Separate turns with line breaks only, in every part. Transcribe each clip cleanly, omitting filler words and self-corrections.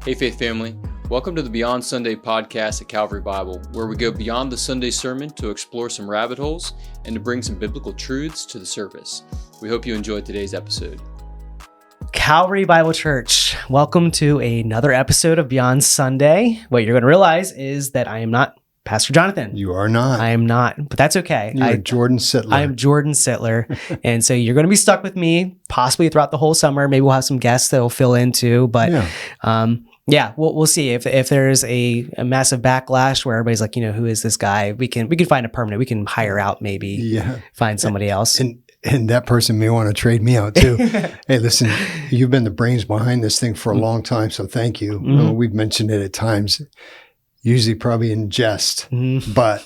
Hey Faith Family, welcome to the Beyond Sunday podcast at Calvary Bible, where we go beyond the Sunday sermon to explore some rabbit holes and to bring some biblical truths to the surface. We hope you enjoyed today's episode.
Calvary Bible Church, welcome to another episode of Beyond Sunday. What you're going to realize is that I am not Pastor Jonathan.
You are not.
I am not, but that's okay.
You're Jordan Sittler.
I am Jordan Sittler. And so you're going to be stuck with me possibly throughout the whole summer. Maybe we'll have some guests that will fill in too, but we'll see if there's a massive backlash where everybody's like, who is this guy? We can find a permanent. We can hire out maybe. Find somebody else.
And that person may want to trade me out too. Hey, listen, you've been the brains behind this thing for a long time, so thank you.
Mm-hmm.
We've mentioned it at times, usually probably in jest, but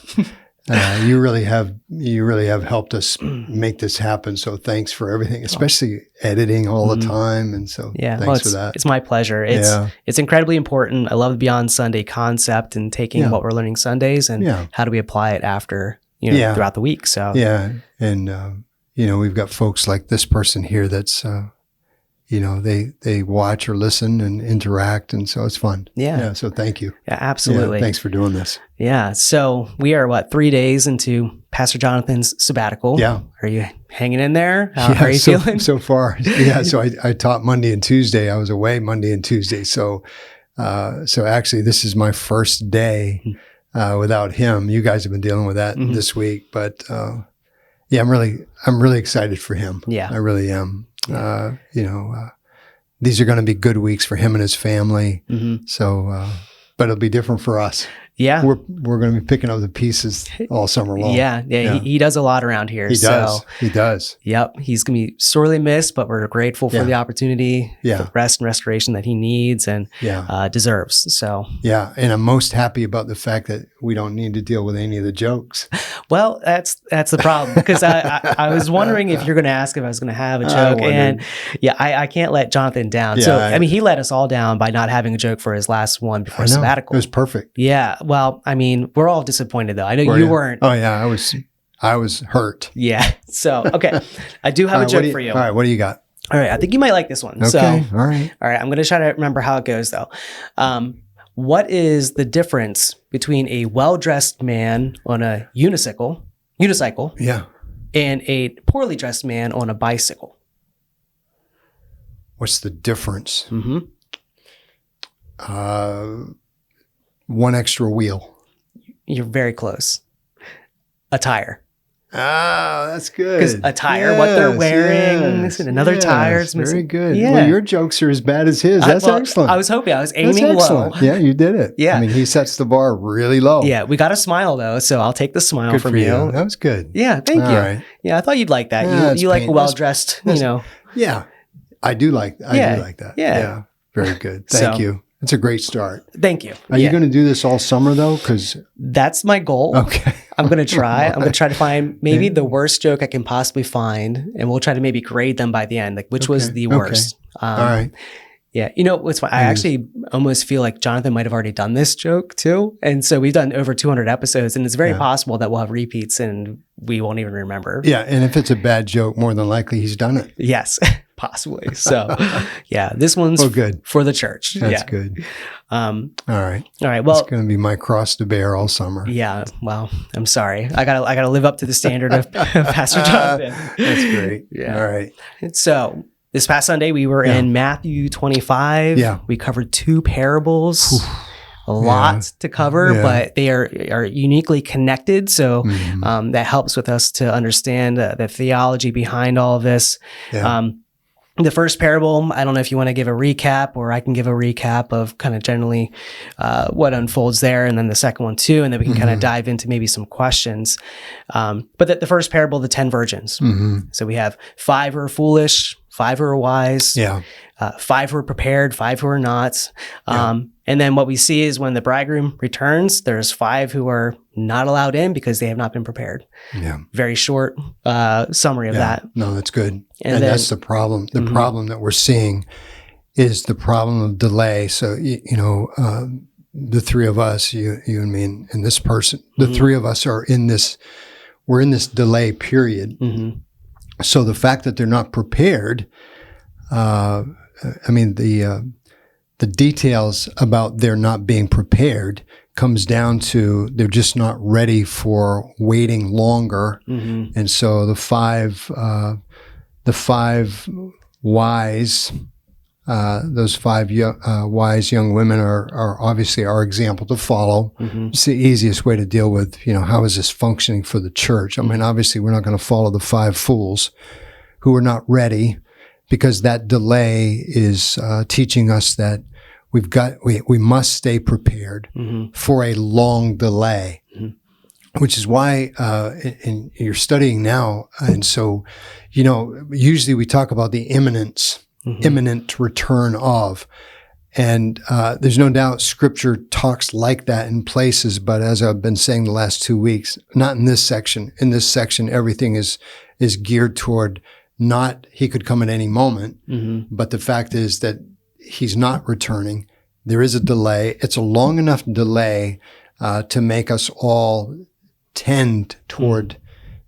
you really have helped us make this happen. So thanks for everything, especially editing all the time. And so thanks for that.
It's my pleasure. It's incredibly important. I love the Beyond Sunday concept and taking what we're learning Sundays and how do we apply it after, throughout the week. So
and we've got folks like this person here that's they watch or listen and interact, and so it's fun. So thank you.
Absolutely.
Thanks for doing this.
So we are 3 days into Pastor Jonathan's sabbatical. Are you hanging in there? How are you feeling
so far? So I taught Monday and Tuesday. I was away Monday and Tuesday. So actually this is my first day without him. You guys have been dealing with that this week, but I'm really excited for him. I really am. These are going to be good weeks for him and his family. So, but it'll be different for us. We're going to be picking up the pieces all summer long.
He does a lot around here. He
does.
Yep. He's going to be sorely missed, but we're grateful for the opportunity, the rest and restoration that he needs and deserves. So
and I'm most happy about the fact that we don't need to deal with any of the jokes.
Well, that's the problem, because I was wondering if you're going to ask if I was going to have a joke, and I can't let Jonathan down. So he let us all down by not having a joke for his last one before sabbatical.
It was perfect.
Well, we're all disappointed though. I know you weren't.
Oh yeah, I was hurt.
So, okay. I do have a joke for you.
All right. What do you got?
All right. I think you might like this one.
Okay.
So,
all right.
I'm going to try to remember how it goes though. What is the difference between a well-dressed man on a unicycle and a poorly dressed man on a bicycle?
What's the difference? One extra wheel.
You're very close. A tire.
Ah, that's good.
Because a tire, what they're wearing, and another tire is missing.
Very good. Well, your jokes are as bad as his. That's excellent.
I was hoping. I was aiming low.
Yeah, you did it. He sets the bar really low.
We got a smile though, so I'll take the smile
good
from
for
you.
That was good.
Thank you.
Right.
I thought you'd like that. You like well-dressed,
Yeah, I do like that. Yeah. Very good. Thank you. It's a great start.
Thank you.
Are you going to do this all summer though? Because
that's my goal.
Okay.
I'm going to try. I'm going to try to find maybe the worst joke I can possibly find, and we'll try to maybe grade them by the end, like which was the worst.
All right.
Yeah. What's funny? I actually almost feel like Jonathan might have already done this joke too. And so we've done over 200 episodes, and it's very possible that we'll have repeats and we won't even remember.
Yeah. And if it's a bad joke, more than likely he's done it.
Yes, possibly. So this one's
good
for the church.
That's good. All right.
Well,
it's going to be my cross to bear all summer.
Yeah. Well, I'm sorry. I gotta live up to the standard of Pastor Jonathan.
That's great. All right.
So this past Sunday, we were in Matthew 25. We covered two parables. A lot to cover, but they are uniquely connected. So that helps with us to understand the theology behind all of this. The first parable, I don't know if you want to give a recap, or I can give a recap of kind of generally what unfolds there, and then the second one too, and then we can kind of dive into maybe some questions. But the first parable, the 10 virgins. So we have 5 who are foolish, 5 who are wise, 5 who are prepared, 5 who are not. And then what we see is when the bridegroom returns, there's 5 who are not allowed in because they have not been prepared. Very short summary of that.
No, that's good. And that's the problem. The problem that we're seeing is the problem of delay. So, the three of us, you and me and this person, the three of us we're in this delay period. So the fact that they're not prepared, the the details about their not being prepared comes down to they're just not ready for waiting longer. Mm-hmm. And so the five wise, those five wise young women are obviously our example to follow. Mm-hmm. It's the easiest way to deal with, how is this functioning for the church? I mean, obviously we're not going to follow the five fools who are not ready, because that delay is teaching us that we must stay prepared mm-hmm. for a long delay, mm-hmm. which is why you're studying now. And so, usually we talk about the imminent return of, and there's no doubt Scripture talks like that in places. But as I've been saying the last 2 weeks, not in this section. In this section, everything is geared toward not he could come at any moment, mm-hmm. but the fact is that he's not returning. There is a delay. It's a long enough delay to make us all tend toward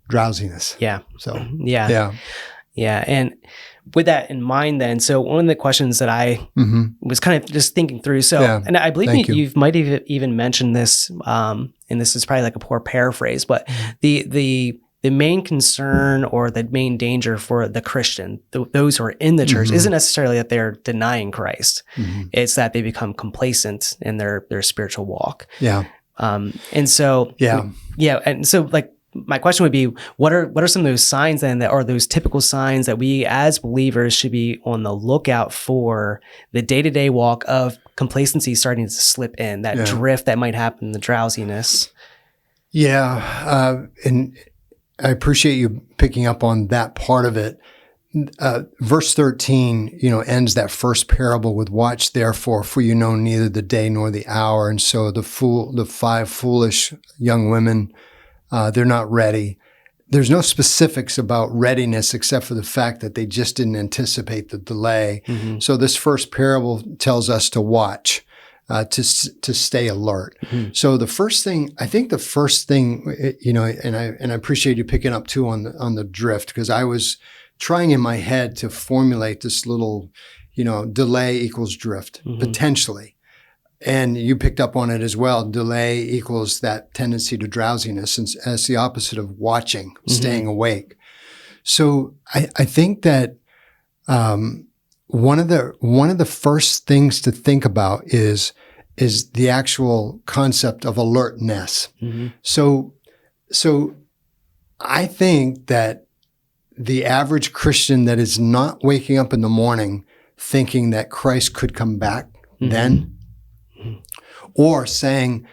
drowsiness.
Yeah.
So,
yeah. And with that in mind then, so one of the questions that I mm-hmm. was kind of just thinking through, and I believe you might have even mentioned this, and this is probably like a poor paraphrase, but the main concern or the main danger for the Christian, those who are in the church, mm-hmm. isn't necessarily that they're denying Christ. Mm-hmm. It's that they become complacent in their spiritual walk.
Yeah.
And so, and so like, my question would be, what are some of those signs then that are those typical signs that we as believers should be on the lookout for the day-to-day walk of complacency starting to slip in, that drift that might happen, the drowsiness?
Yeah. And I appreciate you picking up on that part of it. Verse 13, ends that first parable with, "Watch therefore, for you know neither the day nor the hour." And so the five foolish young women, they're not ready. There's no specifics about readiness except for the fact that they just didn't anticipate the delay. Mm-hmm. So this first parable tells us to watch, to stay alert. Mm-hmm. So the first thing, and I appreciate you picking up too on the drift, because I was trying in my head to formulate this little, delay equals drift, mm-hmm. potentially. And you picked up on it as well. Delay equals that tendency to drowsiness, and as the opposite of watching, mm-hmm. staying awake. So I think that one of the first things to think about is the actual concept of alertness. Mm-hmm. So I think that the average Christian that is not waking up in the morning thinking that Christ could come back mm-hmm. then, or saying,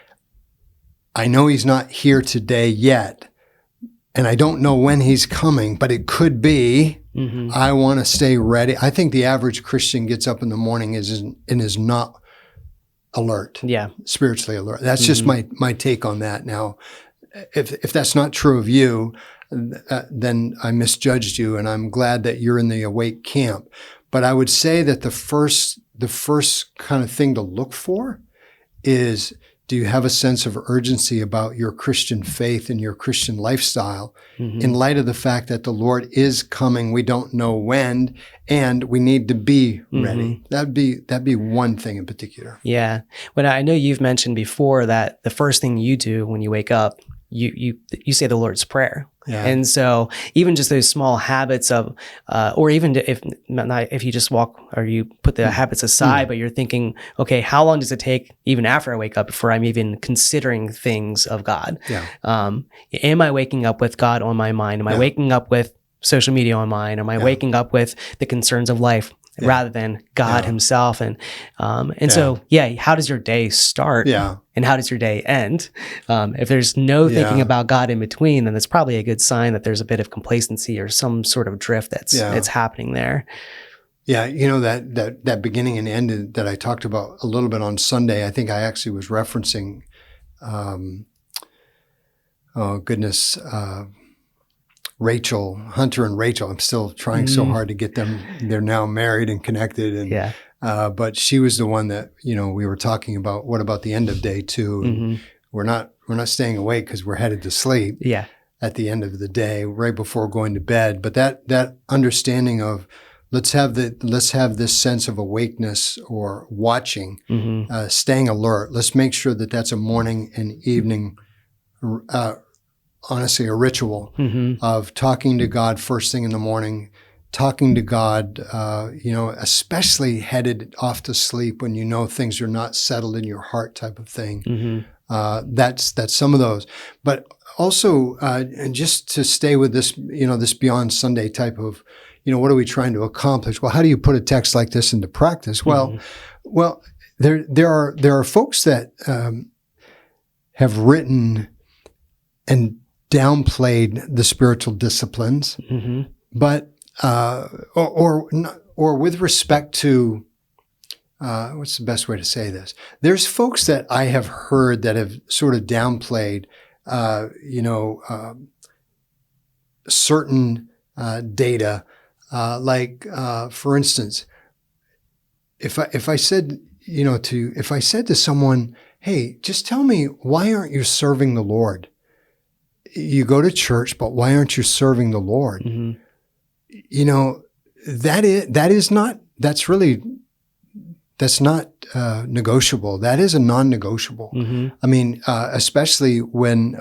I know he's not here today yet, and I don't know when he's coming, but it could be, mm-hmm. I want to stay ready. I think the average Christian gets up in the morning and is not alert, spiritually alert. That's mm-hmm. just my take on that. Now, if that's not true of you, then I misjudged you, and I'm glad that you're in the awake camp. But I would say that the first kind of thing to look for is, do you have a sense of urgency about your Christian faith and your Christian lifestyle mm-hmm. in light of the fact that the Lord is coming? We don't know when, and we need to be ready. Mm-hmm. That'd be one thing in particular.
Yeah. Well, I know you've mentioned before that the first thing you do when you wake up, you say the Lord's Prayer. Yeah. And so even just those small habits of, or even if you just walk or you put the habits aside, but you're thinking, okay, how long does it take even after I wake up before I'm even considering things of God? Yeah. Am I waking up with God on my mind? Am I waking up with social media on mine? Am I waking up with the concerns of life rather than God himself? And so, how does your day start? Yeah. And how does your day end? If there's no thinking about God in between, then it's probably a good sign that there's a bit of complacency or some sort of drift that's happening there.
Yeah, that beginning and end that I talked about a little bit on Sunday, I think I actually was referencing, Rachel, Hunter and Rachel. I'm still trying so hard to get them. They're now married and connected. And, but she was the one that, we were talking about, what about the end of day two? Mm-hmm. We're not staying awake because we're headed to sleep at the end of the day, right before going to bed. But that understanding of let's have this sense of awakeness or watching, staying alert. Let's make sure that that's a morning and evening, honestly, a ritual of talking to God first thing in the morning, talking to God, especially headed off to sleep when you know things are not settled in your heart type of thing. That's some of those. But also, just to stay with this, this Beyond Sunday type of, what are we trying to accomplish? Well, how do you put a text like this into practice? Well, there are folks that have written and downplayed the spiritual disciplines, but or with respect to what's the best way to say this? There's folks that I have heard that have sort of downplayed, certain data. Like, for instance, if I said to someone, hey, just tell me, why aren't you serving the Lord? You go to church, but why aren't you serving the Lord? That's not negotiable. That is a non-negotiable. I mean, especially when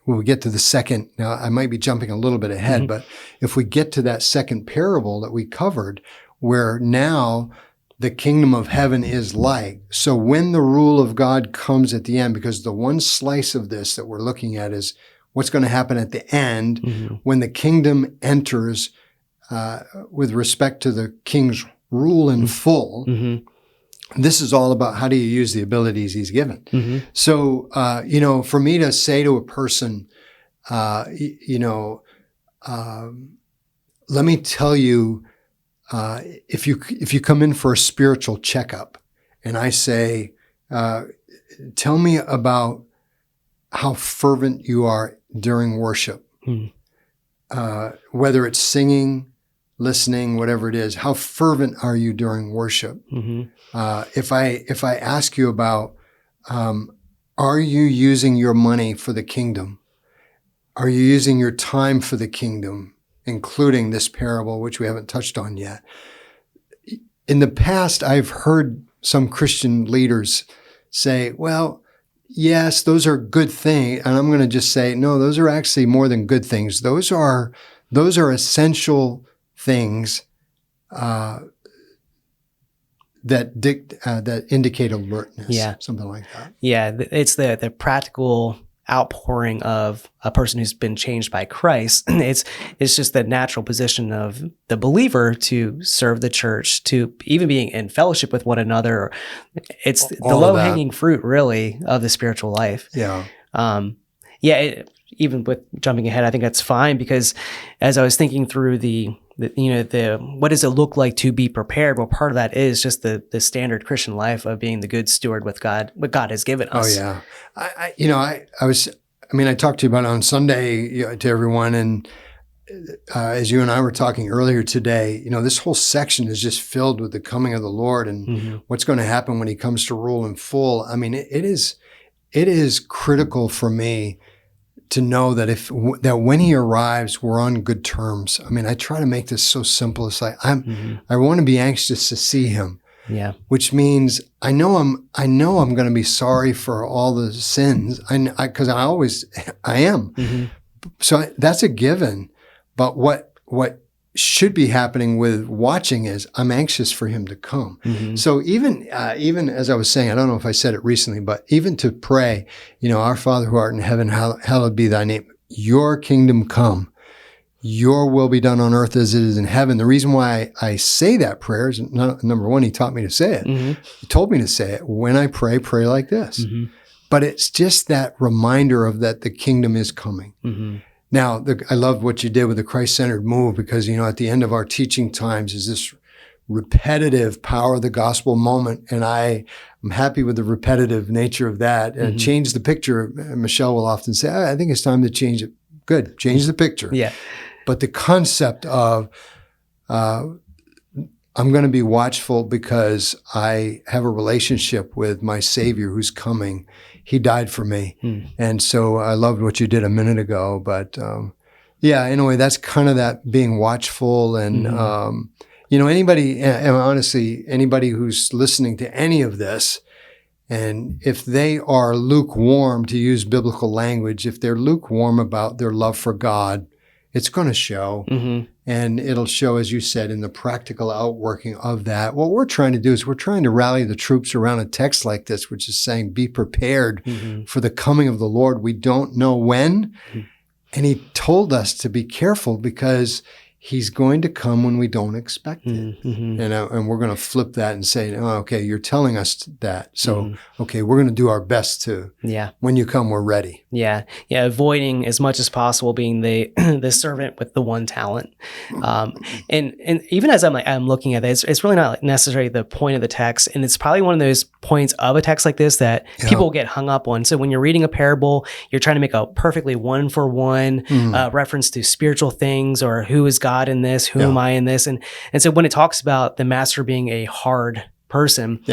we get to the second, now I might be jumping a little bit ahead, but if we get to that second parable that we covered, where now the kingdom of heaven is like, so when the rule of God comes at the end, because the one slice of this that we're looking at is what's going to happen at the end when the kingdom enters with respect to the king's rule in full. This is all about how do you use the abilities he's given. So, for me to say to a person, let me tell you, if you come in for a spiritual checkup and I say, tell me about how fervent you are during worship, whether it's singing, listening, whatever it is, how fervent are you during worship? If I ask you about, are you using your money for the kingdom? Are you using your time for the kingdom, including this parable, which we haven't touched on yet? In the past, I've heard some Christian leaders say, well, yes, those are good things. And I'm going to just say, no, those are actually more than good things. Those are essential things that indicate alertness, something like that.
Yeah, it's the practical outpouring of a person who's been changed by Christ. It's just the natural position of the believer to serve the church, to even being in fellowship with one another. It's the low-hanging fruit, really, of the spiritual life. Even with jumping ahead, I think that's fine, because as I was thinking through the what does it look like to be prepared? Well, part of that is just the standard Christian life of being the good steward with God, what God has given us.
Oh yeah, I talked to you about it on Sunday to everyone, and as you and I were talking earlier today, this whole section is just filled with the coming of the Lord and what's going to happen when He comes to rule in full. I mean, it is critical for me to know that that when He arrives, we're on good terms. I mean, I try to make this so simple. It's like I want to be anxious to see Him.
Yeah.
Which means I know I'm going to be sorry for all the sins. Because I am. So that's a given. But what should be happening with watching is I'm anxious for Him to come. So even as I was saying, I don't know if I said it recently, but even to pray, our Father who art in heaven, hallowed be thy name. Your kingdom come. Your will be done on earth as it is in heaven. The reason why I say that prayer is, number one, He taught me to say it. He told me to say it. When I pray like this. But it's just that reminder of that the kingdom is coming. Now, I love what you did with the Christ-centered move, because, at the end of our teaching times is this repetitive power of the gospel moment. And I'm happy with the repetitive nature of that. And change the picture. Michelle will often say, I think it's time to change it. Good. Change the picture.
Yeah.
But the concept of, I'm going to be watchful because I have a relationship with my Savior who's coming. He died for me. And so I loved what you did a minute ago. But anyway, that's kind of that being watchful. And, Anybody, and honestly, anybody who's listening to any of this, and if they are lukewarm, to use biblical language, if they're lukewarm about their love for God, it's going to show. And it'll show, as you said, in the practical outworking of that. What we're trying to do is we're trying to rally the troops around a text like this, which is saying, be prepared for the coming of the Lord. We don't know when. And he told us to be careful because he's going to come when we don't expect it. And we're going to flip that and say, oh, okay, you're telling us that. So, okay, we're going to do our best to, when you come, we're ready.
Yeah. Avoiding as much as possible being the servant with the one talent. And even as I'm looking at it, it's really not necessarily the point of the text. And it's probably one of those points of a text like this that people get hung up on. So when you're reading a parable, you're trying to make a perfectly one-for-one reference to spiritual things, or who is God in this, who am I in this? And so when it talks about the master being a hard person,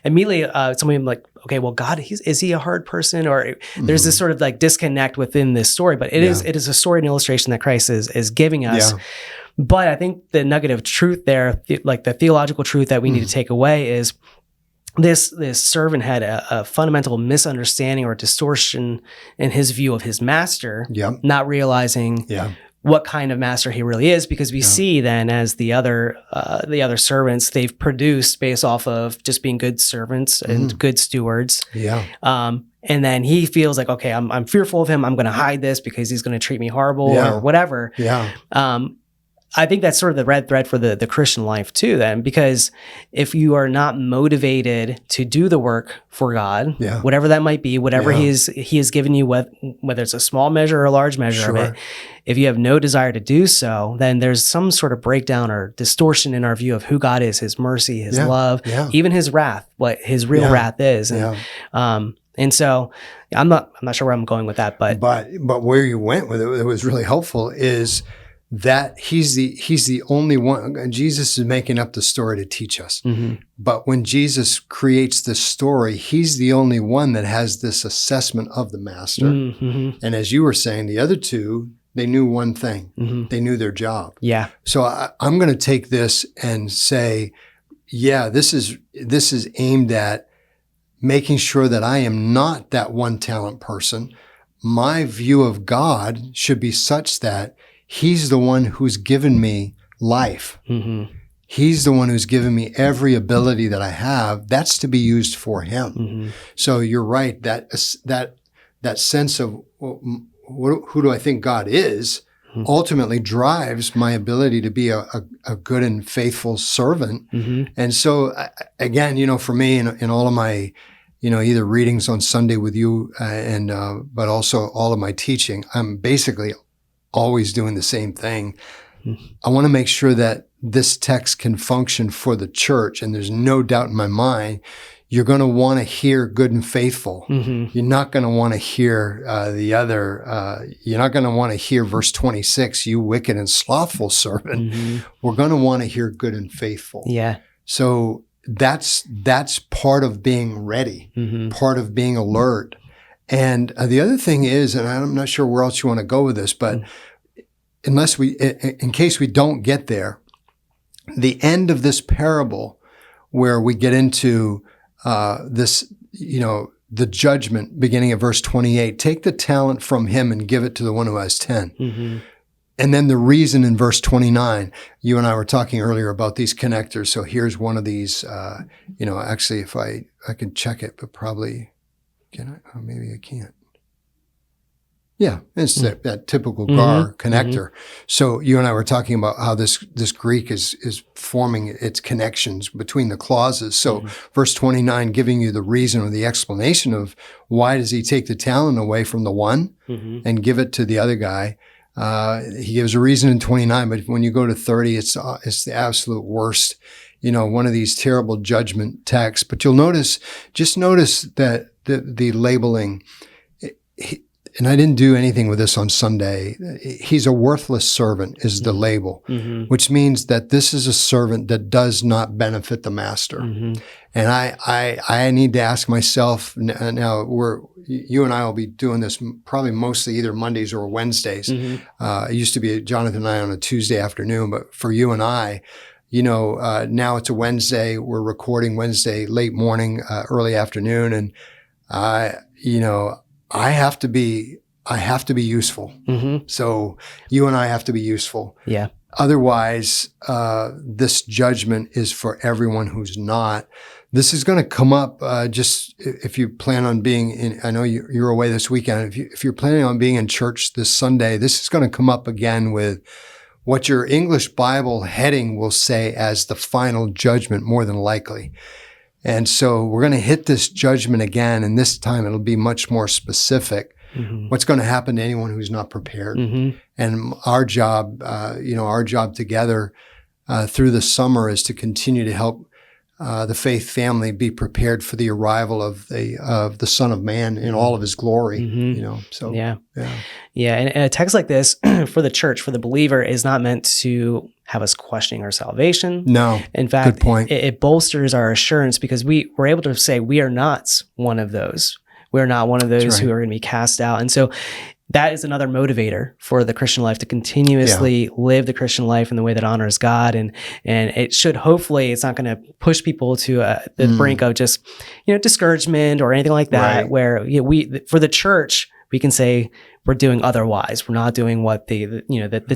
immediately somebody like, okay, well, God, is he a hard person? Or there's this sort of like disconnect within this story, but it is a story and illustration that Christ is giving us. But I think the nugget of truth there, like the theological truth that we need to take away, is this servant had a fundamental misunderstanding or distortion in his view of his master, not realizing what kind of master he really is, because we see then as the other servants, they've produced based off of just being good servants and good stewards. And then he feels like, okay, I'm fearful of him. I'm going to hide this because he's going to treat me horrible or whatever. I think that's sort of the red thread for the Christian life too, then, because if you are not motivated to do the work for God, whatever that might be, whatever he has given you, whether it's a small measure or a large measure of it, if you have no desire to do so, then there's some sort of breakdown or distortion in our view of who God is, his mercy, his love, even his wrath, what his real wrath is. And so I'm not sure where I'm going with that, but
where you went with it, that was really helpful, is that he's the only one. Jesus is making up the story to teach us. But when Jesus creates this story, he's the only one that has this assessment of the master. And as you were saying, the other two, they knew one thing. They knew their job. So I'm going to take this and say, this is aimed at making sure that I am not that one talent person. My view of God should be such that he's the one who's given me life. He's the one who's given me every ability that I have. That's to be used for him. So you're right. That sense of who do I think God is ultimately drives my ability to be a good and faithful servant. And so again, for me in all of my, either readings on Sunday with you but also all of my teaching, I'm basically always doing the same thing. I want to make sure that this text can function for the church. And there's no doubt in my mind, you're going to want to hear good and faithful. You're not going to want to hear the other. You're not going to want to hear verse 26, you wicked and slothful servant. We're going to want to hear good and faithful. So that's part of being ready, part of being alert. And the other thing is, and I'm not sure where else you want to go with this, but in case we don't get there, the end of this parable where we get into this, the judgment beginning at verse 28, take the talent from him and give it to the one who has 10. And then the reason in verse 29, you and I were talking earlier about these connectors. So here's one of these, actually if I could check it, but probably, can I? Or maybe I can't. Yeah, it's that typical GAR connector. So you and I were talking about how this Greek is forming its connections between the clauses. So verse 29 giving you the reason or the explanation of why does he take the talent away from the one and give it to the other guy. He gives a reason in 29, but when you go to 30, it's the absolute worst. One of these terrible judgment texts. But you'll notice that the labeling, and I didn't do anything with this on Sunday. He's a worthless servant is the label, which means that this is a servant that does not benefit the master. And I need to ask myself now. You and I will be doing this probably mostly either Mondays or Wednesdays. It used to be Jonathan and I on a Tuesday afternoon, but for you and I, now it's a Wednesday. We're recording Wednesday late morning, early afternoon, and I have to be useful.
Mm-hmm.
So you and I have to be useful.
Yeah.
Otherwise, this judgment is for everyone who's not. This is going to come up just if you plan on being in. I know you're away this weekend. If you're planning on being in church this Sunday, this is going to come up again with what your English Bible heading will say as the final judgment, more than likely. And so we're going to hit this judgment again, and this time it'll be much more specific.
Mm-hmm.
What's going to happen to anyone who's not prepared?
Mm-hmm.
And our job together through the summer is to continue to help the faith family be prepared for the arrival of the Son of Man in all of His glory.
Mm-hmm.
So
yeah. And a text like this for the church, for the believer, is not meant to have us questioning our salvation.
No,
in fact,
good point.
It bolsters our assurance because we're able to say we are not one of those. We're not one of those who are going to be cast out. And so that is another motivator for the Christian life, to continuously live the Christian life in the way that honors God. And it should, hopefully, it's not going to push people to the brink of just, discouragement or anything like that, where for the church, we can say we're doing otherwise. We're not doing what the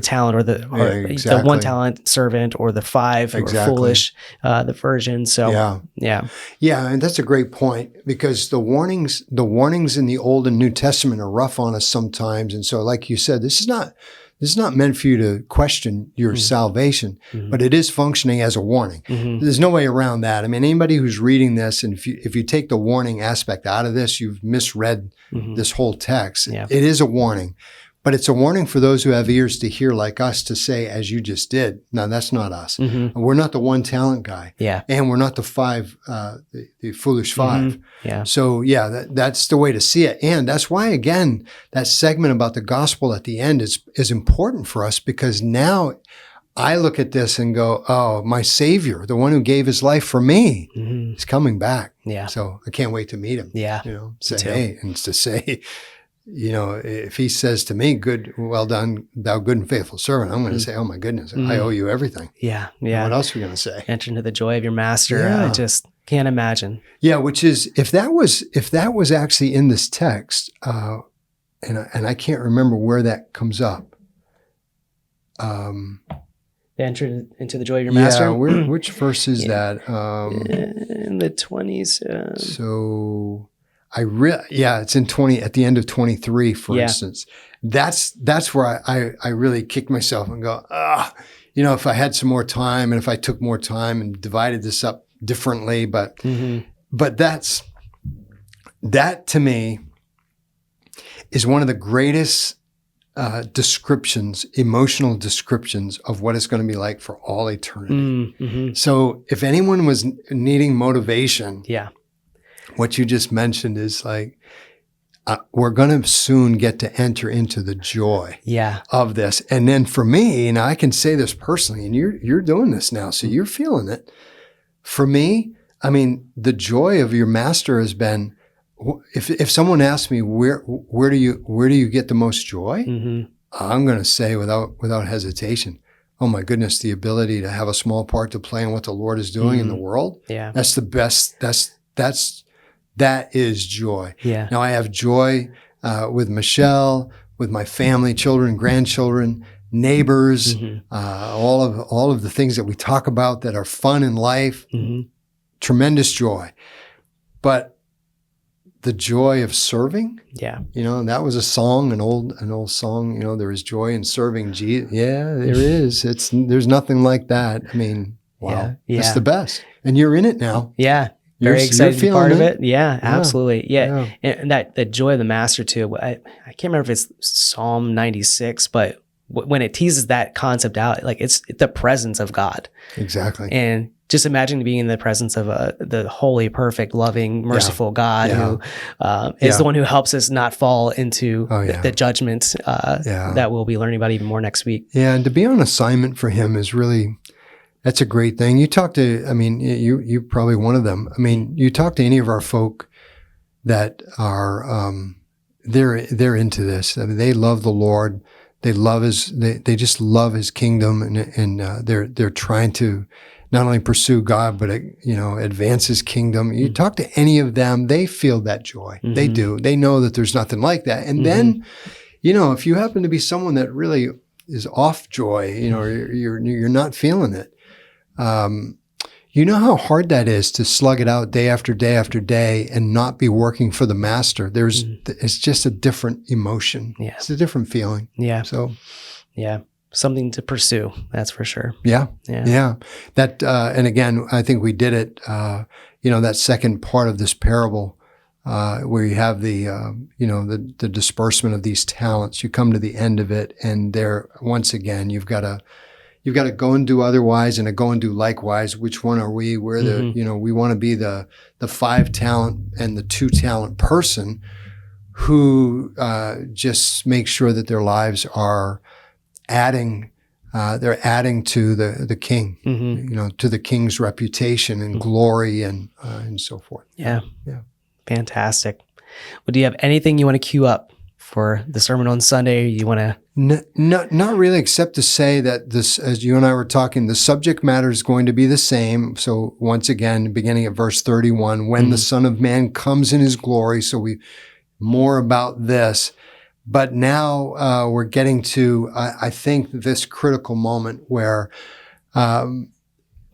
talent or the one talent servant or the five who are foolish, the virgin. So yeah,
and that's a great point, because the warnings in the Old and New Testament are rough on us sometimes. And so, like you said, this is not meant for you to question your salvation, but it is functioning as a warning. There's no way around that. I mean, anybody who's reading this, and if you take the warning aspect out of this, you've misread this whole text. It is a warning, but it's a warning for those who have ears to hear, like us, to say, as you just did. No, that's not us. We're not the one talent guy. And we're not the five, the foolish five. So that's the way to see it. And that's why, again, that segment about the gospel at the end is important for us, because now I look at this and go, oh, my Savior, the one who gave His life for me, is coming back. So I can't wait to meet Him. Say, hey, and to say, if He says to me, good, well done, thou good and faithful servant, I'm going to say, oh my goodness, I owe you everything. What else are we going to say?
Enter into the joy of your master. I just can't imagine.
Which is, if that was actually in this text, and I can't remember where that comes up.
Enter into the joy of your master.
Which verse is that?
In the 20s.
So it's in 20 at the end of 23, for instance. That's where I really kick myself and go, if I had some more time, and if I took more time and divided this up differently, but that to me is one of the greatest emotional descriptions of what it's going to be like for all eternity. So if anyone was needing motivation, what you just mentioned is like, we're going to soon get to enter into the joy of this. And then for me, and I can say this personally, and you're doing this now, so you're feeling it. For me, I mean, the joy of your master has been, if someone asks me, where do you get the most joy? I'm going to say without hesitation, oh my goodness, the ability to have a small part to play in what the Lord is doing in the world. That's the best. That is joy. Now I have joy with Michelle, with my family, children, grandchildren, neighbors, all of the things that we talk about that are fun in life. Tremendous joy. But the joy of serving, that was a song, an old song. There is joy in serving Jesus. There is. There's nothing like that. I mean, wow, it's the best, and you're in it now.
Very excited to be part of it. Absolutely. And that the joy of the master too. I can't remember if it's Psalm 96, but when it teases that concept out, like it's the presence of God.
Exactly.
And just imagine being in the presence of the holy, perfect, loving, merciful God who is the one who helps us not fall into the judgment that we'll be learning about even more next week.
And to be on assignment for Him is really, that's a great thing. You talk to, you're probably one of them. I mean, you talk to any of our folk that are, they're into this. I mean, they love the Lord. they just love his kingdom, and they're trying to not only pursue God, but advance his kingdom. You talk to any of them, they feel that joy. Mm-hmm. They do. They know that there's nothing like that. And then, if you happen to be someone that really is off joy, you're not feeling it. You know how hard that is to slug it out day after day after day and not be working for the master. It's just a different emotion.
Yeah.
It's a different feeling.
Yeah.
So,
yeah, something to pursue. That's for sure.
Yeah. That, and again, I think we did it, that second part of this parable, where you have the disbursement of these talents. You come to the end of it, and there, once again, you've got to go and do otherwise and to go and do likewise. Which one are we? We're we want to be the 5 talent and the 2 talent person who just make sure that their lives are adding. They're adding to the king, to the king's reputation and glory and so forth.
Yeah. Fantastic. Well, do you have anything you want to queue up for the sermon on Sunday? You want to?
Not really, except to say that this, as you and I were talking, the subject matter is going to be the same. So once again, beginning at verse 31, when the Son of Man comes in his glory. So more about this. But now we're getting to, I think, this critical moment where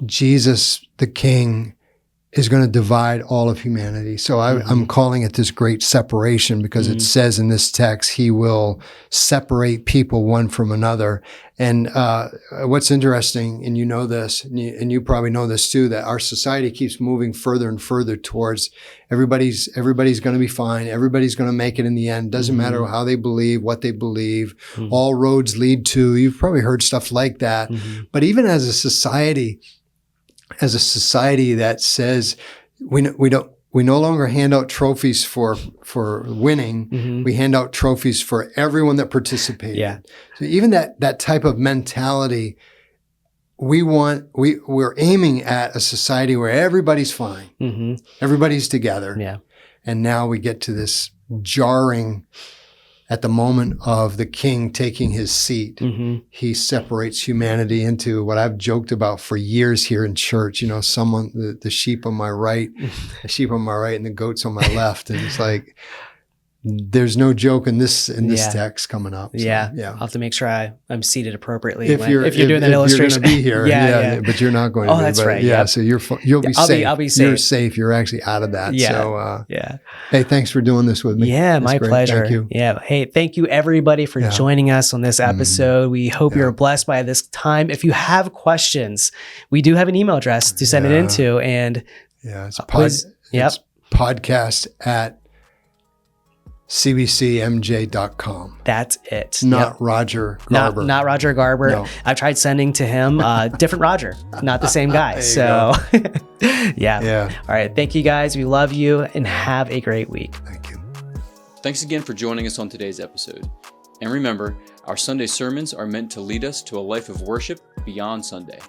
Jesus, the King, is going to divide all of humanity. So I'm calling it this great separation, because it says in this text, he will separate people one from another. And what's interesting, and you know this, and you probably know this too, that our society keeps moving further and further towards everybody's going to be fine. Everybody's going to make it in the end. Doesn't matter how they believe, what they believe. All roads lead to. You've probably heard stuff like that. But even as a society that says we no longer hand out trophies for winning, we hand out trophies for everyone that participated.
Yeah.
So even that type of mentality, we're aiming at a society where everybody's fine, everybody's together.
Yeah.
And now we get to this jarring. At the moment of the King taking his seat, he separates humanity into what I've joked about for years here in church. The sheep on my right, and the goats on my left, and it's like there's no joke in this text coming up. So,
I'll have to make sure I'm seated appropriately if you're doing that illustration.
You're going to be here, but you're not going to be.
That's right.
Yeah, so you'll be safe.
I'll be safe.
You're safe. You're actually out of that.
Yeah.
So, hey, thanks for doing this with me.
Yeah, my
great.
pleasure.
Thank you.
Yeah. Hey, thank you everybody for joining us on this episode. We hope you're blessed by this time. If you have questions, we do have an email address to send it into, and
it's podcast at cbcmj.com.
That's it.
Not Roger Garber.
Not Roger Garber.
No.
I've tried sending to him, different Roger, not the same guy. So yeah. All right. Thank you guys. We love you, and have a great week.
Thank you.
Thanks again for joining us on today's episode. And remember, our Sunday sermons are meant to lead us to a life of worship beyond Sunday.